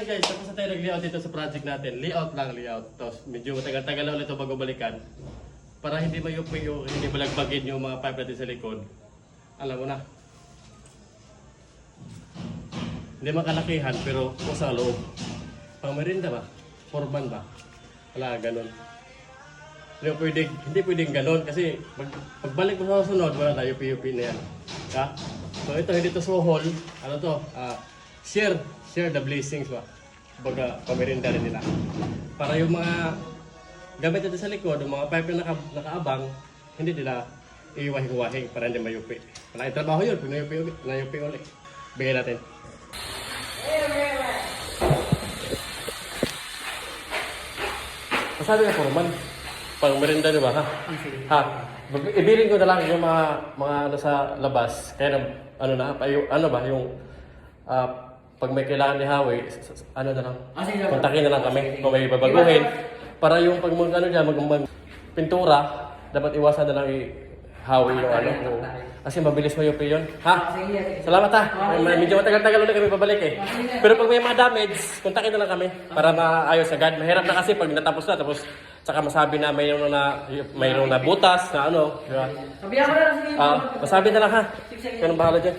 guys, tapos na tayo nag-layout dito sa project natin. Layout lang, layout. Tapos medyo matagal-tagal na ulit ito bago balikan. Para hindi mayupi yung, hindi balagbagin yung mga pipe natin sa likod. Alam mo na. Hindi makalakihan pero kung sa loob. Pang merinda ba? Forman ba? Wala, ganun. Hindi pwedeng ganun kasi pagbalik mo sa sunod, wala na, yupi-yupi na yan. Ha? So ito, hindi to sohol. Ano to? Share the blessings ba? Baga, pamirinda rin nila. Para yung mga gamit natin sa likod, yung mga pipe na nakaabang, hindi nila iwahing-wahing para hindi mayupi. Wala yung trabaho yun, pinayupi ulit. Bigyan natin. Masabi ka, Foreman. Pang merinda, di ba? Ha? Ibilin ko na lang yung mga ano sa labas. Kaya yung pag may kailangan ni Howie, ano na lang, kontakin na lang kami kung may babaguhin. Para yung pag pintura, dapat iwasan na lang i-Howie yung ano. Kasi mabilis mo yung yun. Ha? Salamat ha. Medyo matagal-tagal ulit kami babalik eh. Pero pag may mga damage, kontakin na lang kami para maayos agad. Mahirap na kasi pag natapos na, tapos saka masabi na mayroong na butas na ano. Diba? Sabihan ko na lang sige. Masabi na lang ha. Kung anong bahala dyan.